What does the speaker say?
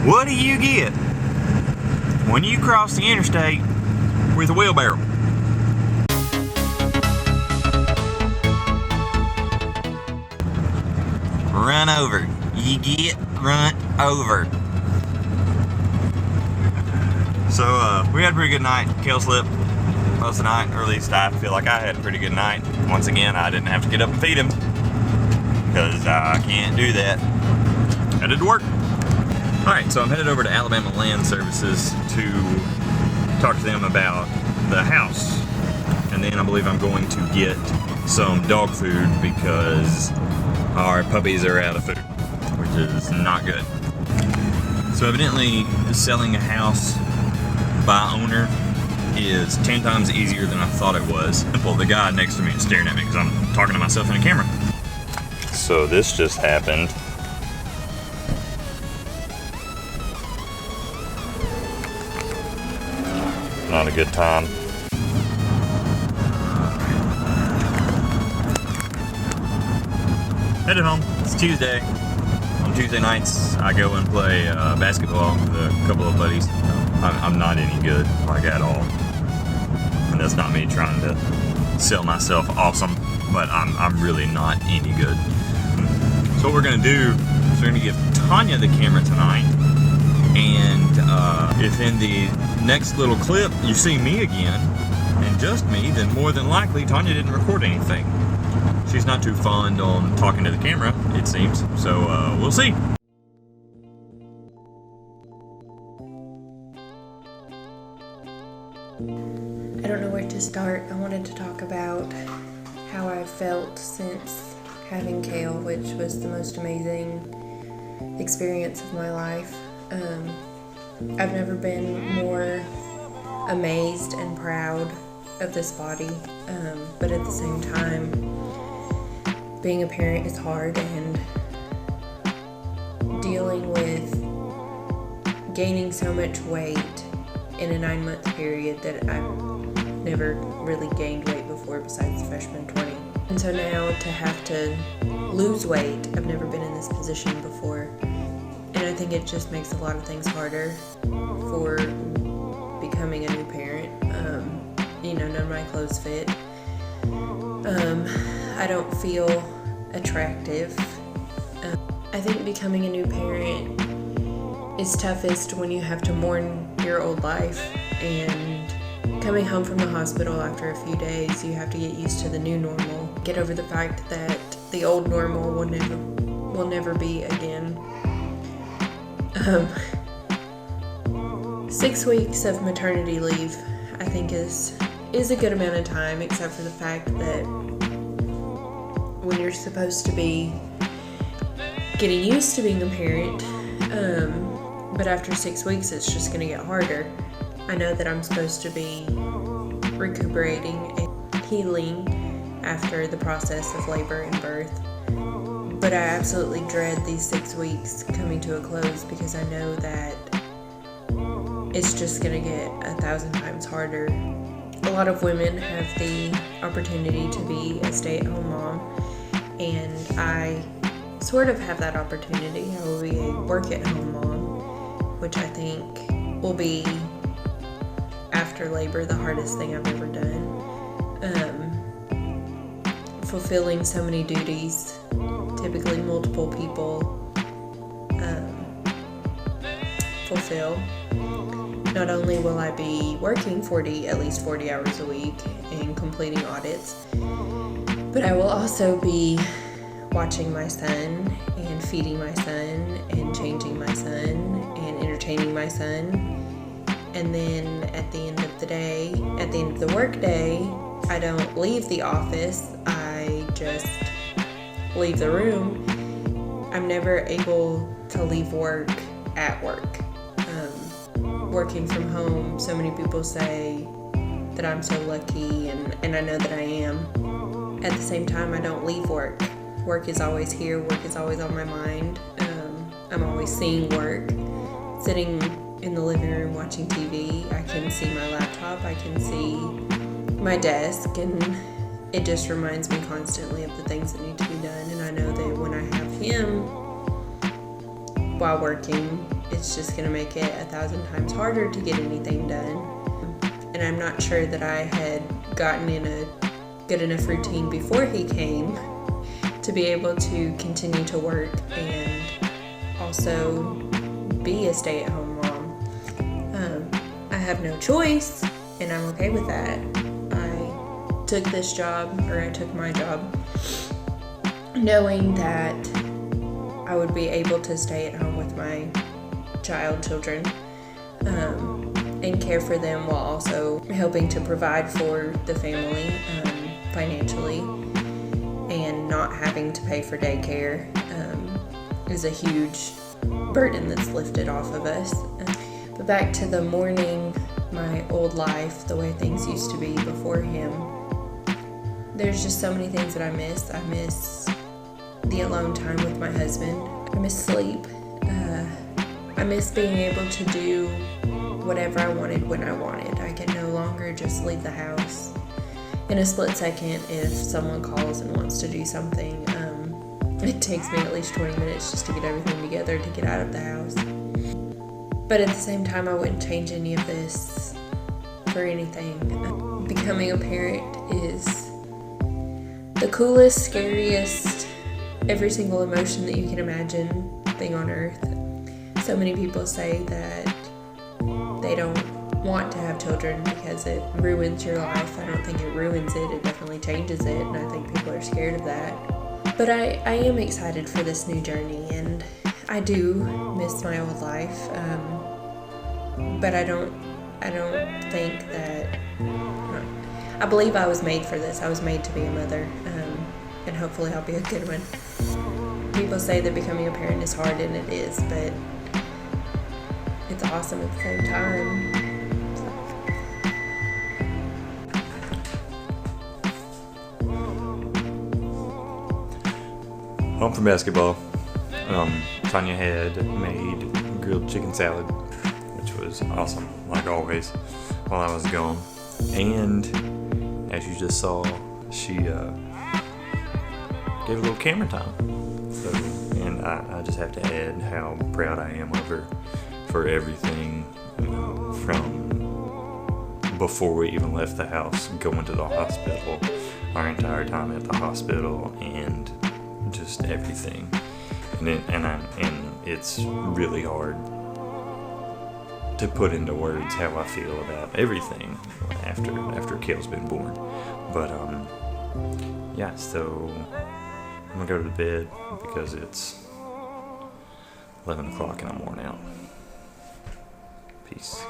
What do you get when you cross the interstate with a wheelbarrow? Run over. You get run over. So, we had a pretty good night. Kale slept most of the night, or at least I feel like I had a pretty good night. Once again, I didn't have to get up and feed him, because I can't do that. Headed to work. Alright, so I'm headed over to Alabama Land Services to talk to them about the house. And then I believe I'm going to get some dog food because our puppies are out of food, which is not good. So evidently, selling a house by owner is 10 times easier than I thought it was. Simple, the guy next to me is staring at me because I'm talking to myself in a camera. So this just happened. Not a good time. Headed home. It's Tuesday. On Tuesday nights, I go and play basketball with a couple of buddies. I'm not any good, like at all. And that's not me trying to sell myself awesome, but I'm really not any good. So what we're gonna do is we're gonna give Tanya the camera tonight, and if in the next little clip you see me again, and just me, then more than likely Tanya didn't record anything. She's not too fond on talking to the camera, it seems, so we'll see. I don't know where to start. I wanted to talk about how I've felt since having Kale, which was the most amazing experience of my life. I've never been more amazed and proud of this body, but at the same time, being a parent is hard, and dealing with gaining so much weight in a 9-month period that I've never really gained weight before besides the freshman 20. And so now to have to lose weight, I've never been in this position before. And I think it just makes a lot of things harder for becoming a new parent. None of my clothes fit. I don't feel attractive. I think becoming a new parent is toughest when you have to mourn your old life, and coming home from the hospital after a few days, you have to get used to the new normal. Get over the fact that the old normal will never be again. 6 weeks of maternity leave, I think is a good amount of time, except for the fact that when you're supposed to be getting used to being a parent, but after 6 weeks it's just going to get harder. I know that I'm supposed to be recuperating and healing after the process of labor and birth, but I absolutely dread these 6 weeks coming to a close because I know that it's just going to get 1,000 times harder. A lot of women have the opportunity to be a stay-at-home mom, and I sort of have that opportunity. I will be a work-at-home mom, which I think will be, after labor, the hardest thing I've ever done. Fulfilling so many duties, typically multiple people fulfill. Not only will I be working at least 40 hours a week and completing audits, but I will also be watching my son and feeding my son and changing my son and entertaining my son. And then at the end of the day, at the end of the work day, I don't leave the office, I just leave the room. I'm never able to leave work at work. Working from home, so many people say that I'm so lucky, and I know that I am. At the same time, I don't leave work. Work is always here, work is always on my mind. I'm always seeing work. Sitting in the living room watching TV, I can see my laptop, I can see my desk, and it just reminds me constantly of the things that need to be done. And I know that when I have him while working, it's just going to make it 1,000 times harder to get anything done. And I'm not sure that I had gotten in a good enough routine before he came to be able to continue to work and also be a stay-at-home mom. I have no choice, and I'm okay with that. I took this job, or I took my job, knowing that I would be able to stay at home with my children, and care for them while also helping to provide for the family financially, and not having to pay for daycare is a huge burden that's lifted off of us. But back to the morning, my old life, the way things used to be before him, there's just so many things that I miss. I miss the alone time with my husband. I miss sleep. I miss being able to do whatever I wanted when I wanted. I can no longer just leave the house in a split second if someone calls and wants to do something. It takes me at least 20 minutes just to get everything together to get out of the house. But at the same time, I wouldn't change any of this for anything. Becoming a parent is the coolest, scariest, every single emotion that you can imagine thing on earth. So many people say that they don't want to have children because it ruins your life. I don't think it ruins it. It definitely changes it, and I think people are scared of that. But I am excited for this new journey, and I do miss my old life. But I don't think that. I believe I was made for this. I was made to be a mother, and hopefully I'll be a good one. People say that becoming a parent is hard, and it is, but it's awesome at the same time. Home from basketball. Tanya had made grilled chicken salad, which was awesome, like always, while I was gone. And as you just saw, she gave a little camera time. So, and I just have to add how proud I am of her for everything, from before we even left the house, going to the hospital, our entire time at the hospital, and just everything. And it's really hard to put into words how I feel about everything after Kale's been born. But yeah, so I'm gonna go to bed because it's 11 o'clock and I'm worn out. Peace.